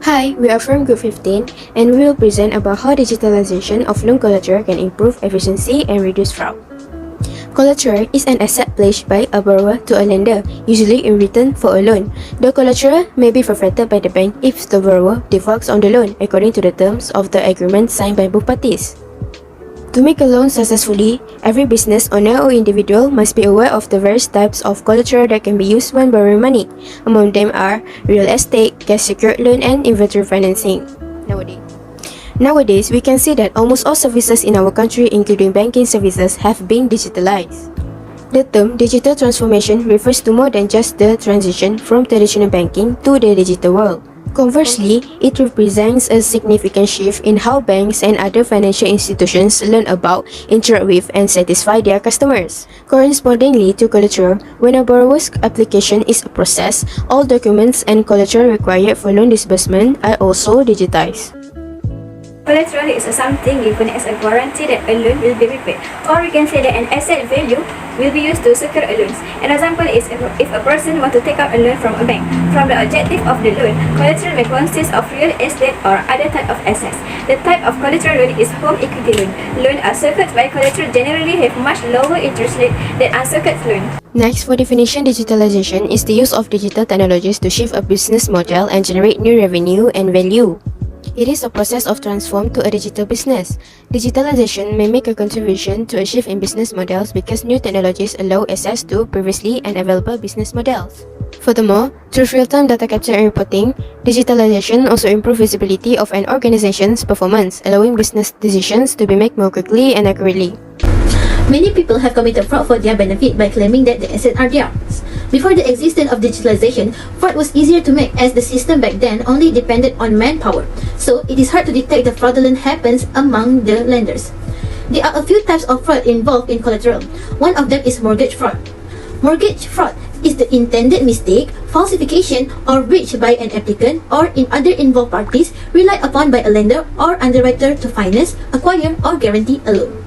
Hi, we are from Group 15 and we will present about how digitalization of loan collateral can improve efficiency and reduce fraud. Collateral is an asset pledged by a borrower to a lender, usually in return for a loan. The collateral may be forfeited by the bank if the borrower defaults on the loan according to the terms of the agreement signed by both parties. To make a loan successfully, every business owner or individual must be aware of the various types of collateral that can be used when borrowing money. Among them are real estate, cash secured loan, and inventory financing. Nowadays, we can see that almost all services in our country, including banking services, have been digitalized. The term digital transformation refers to more than just the transition from traditional banking to the digital world. Conversely, it represents a significant shift in how banks and other financial institutions learn about, interact with, and satisfy their customers. Correspondingly to collateral, when a borrower's application is processed, all documents and collateral required for loan disbursement are also digitized. Collateral is something given as a guarantee that a loan will be repaid, or we can say that an asset value will be used to secure a loan. An example is if a person wants to take out a loan from a bank. From the objective of the loan, collateral may consist of real estate or other type of assets. The type of collateral loan is home equity loan. Loans are secured by collateral generally have much lower interest rate than unsecured loan. Next, for definition, digitalization is the use of digital technologies to shift a business model and generate new revenue and value. It is a process of transform to a digital business. Digitalization may make a contribution to a shift in business models because new technologies allow access to previously unavailable business models. Furthermore, through real-time data capture and reporting, digitalization also improves visibility of an organization's performance, allowing business decisions to be made more quickly and accurately. Many people have committed fraud for their benefit by claiming that the assets are theirs. Before the existence of digitalization, fraud was easier to make as the system back then only depended on manpower, so it is hard to detect the fraudulent happens among the lenders. There are a few types of fraud involved in collateral. One of them is mortgage fraud. Mortgage fraud is the intended mistake, falsification, or breach by an applicant or in other involved parties relied upon by a lender or underwriter to finance, acquire, or guarantee a loan.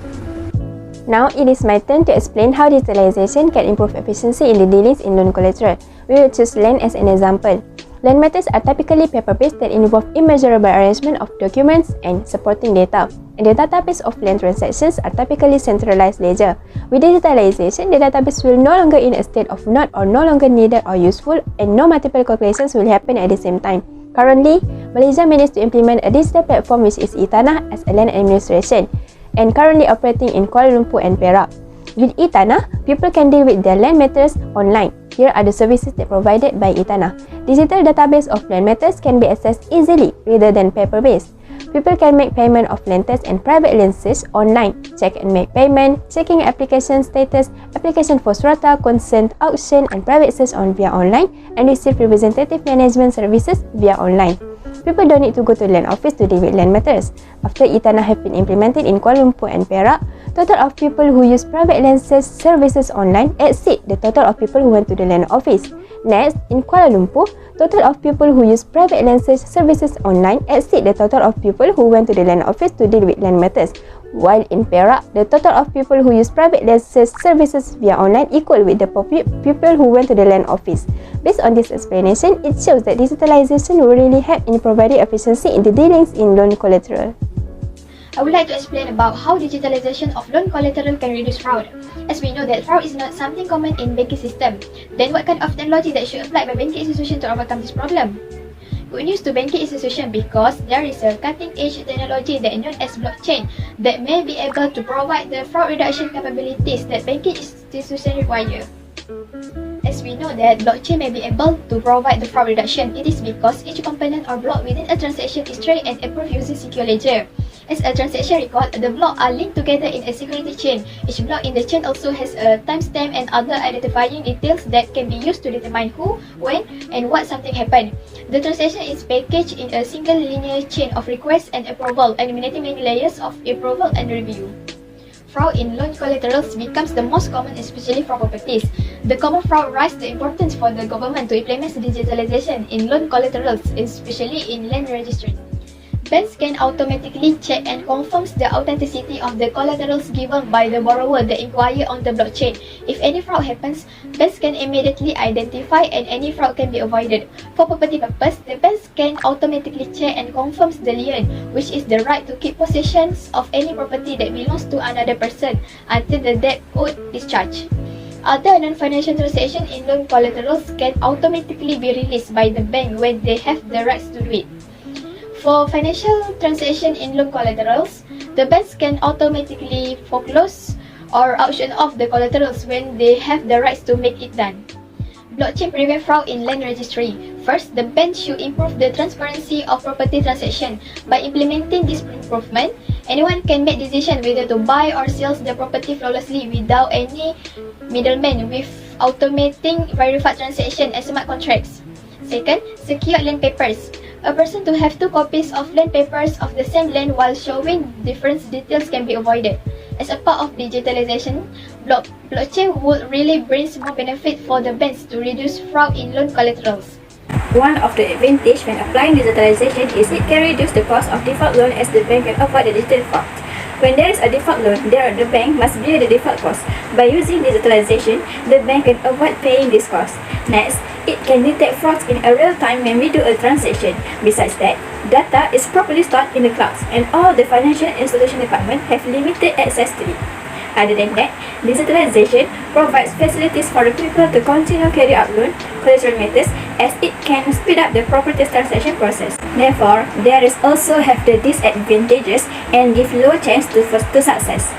Now it is my turn to explain how digitalization can improve efficiency in the dealings in loan collateral. We will choose land as an example. Land matters are typically paper-based that involve immeasurable arrangement of documents and supporting data. And the database of land transactions are typically centralized ledger. With digitalization, the database will no longer in a state of not or no longer needed or useful, and no multiple calculations will happen at the same time. Currently, Malaysia managed to implement a digital platform which is eTanah as a land administration, and currently operating in Kuala Lumpur and Perak. With eTanah, people can deal with their land matters online. Here are the services that provided by eTanah. Digital database of land matters can be accessed easily rather than paper-based. People can make payment of land tax and private land sales online, check and make payment, checking application status, application for strata, consent, auction, and private sales via online, and receive representative management services via online. People don't need to go to land office to deal with land matters. After eTanah have been implemented in Kuala Lumpur and Perak, total of people who use private land sales services online exceed the total of people who went to the land office. Next, in Kuala Lumpur, total of people who use private land sales services online exceed the total of people who went to the land office to deal with land matters. While in Perak, the total of people who use private land sales services via online equal with the people who went to the land office. Based on this explanation, it shows that digitalization will really help in providing efficiency in the dealings in loan collateral. I would like to explain about how digitalization of loan collateral can reduce fraud. As we know that fraud is not something common in banking system, then what kind of technology that should apply by banking institution to overcome this problem? Good news to banking institution because there is a cutting-edge technology that is known as blockchain that may be able to provide the fraud reduction capabilities that banking institutions require. As we know that blockchain may be able to provide the fraud reduction, it is because each component or block within a transaction is tracked and approved using secure ledger. As a transaction record, the blocks are linked together in a security chain. Each block in the chain also has a timestamp and other identifying details that can be used to determine who, when, and what something happened. The transaction is packaged in a single linear chain of request and approval, eliminating many layers of approval and review. Fraud in loan collaterals becomes the most common, especially for properties. The common fraud raises the importance for the government to implement digitalization in loan collaterals, especially in land registry. Banks can automatically check and confirm the authenticity of the collaterals given by the borrower that inquire on the blockchain. If any fraud happens, banks can immediately identify and any fraud can be avoided. For property purpose, the banks can automatically check and confirm the lien, which is the right to keep possession of any property that belongs to another person until the debt owed discharged. Other non-financial transactions in loan collaterals can automatically be released by the bank when they have the rights to do it. For financial transaction in loan collaterals, the banks can automatically foreclose or auction off the collaterals when they have the rights to make it done. Blockchain prevent fraud in land registry. First, the bank should improve the transparency of property transaction. By implementing this improvement, anyone can make decision whether to buy or sell the property flawlessly without any middleman, with automating verified transaction and smart contracts. Second, secure land papers. A person to have 2 copies of land papers of the same land while showing different details can be avoided. As a part of digitalization, blockchain would really bring more benefit for the banks to reduce fraud in loan collaterals. One of the advantages when applying digitalization is it can reduce the cost of default loan as the bank can avoid the digital fraud. When there is a default loan, the bank must bear the default cost. By using digitalization, the bank can avoid paying this cost. Next, it can detect frauds in a real time when we do a transaction. Besides that, data is properly stored in the clouds and all the financial institution department have limited access to it. Other than that, digitalization provides facilities for the people to continue carry out loan collateral matters as it can speed up the property transaction process. Therefore, there is also have the disadvantages and give low chance to success.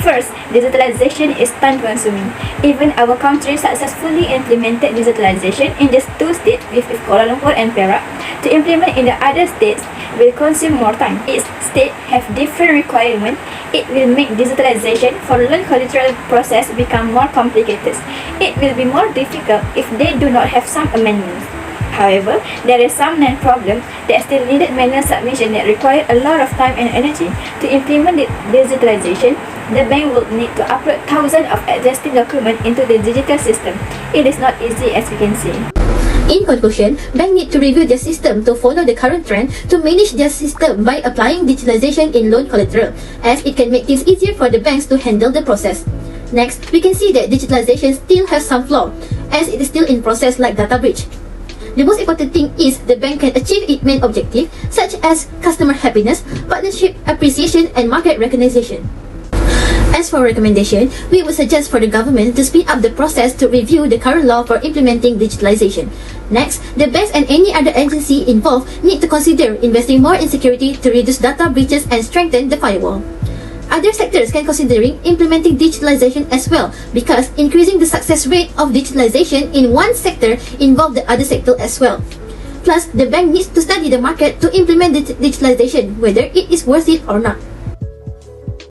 First, digitalization is time-consuming. Even our country successfully implemented digitalization in just 2 states, with Kuala Lumpur and Perak. To implement in the other states will consume more time. Each state have different requirements. It will make digitalization for loan collateral process become more complicated. It will be more difficult if they do not have some amendments. However, there is some non-problem that still needed manual submission that require a lot of time and energy. To implement digitalization, the bank will need to upload thousands of existing documents into the digital system. It is not easy as you can see. In conclusion, banks need to review their system to follow the current trend to manage their system by applying digitalization in loan collateral, as it can make things easier for the banks to handle the process. Next, we can see that digitalization still has some flaw, as it is still in process like data breach. The most important thing is the bank can achieve its main objective, such as customer happiness, partnership appreciation, and market recognition. As for recommendation, we would suggest for the government to speed up the process to review the current law for implementing digitalization. Next, the banks and any other agency involved need to consider investing more in security to reduce data breaches and strengthen the firewall. Other sectors can consider implementing digitalization as well, because increasing the success rate of digitalization in one sector involves the other sector as well. Plus, the bank needs to study the market to implement digitalization, whether it is worth it or not.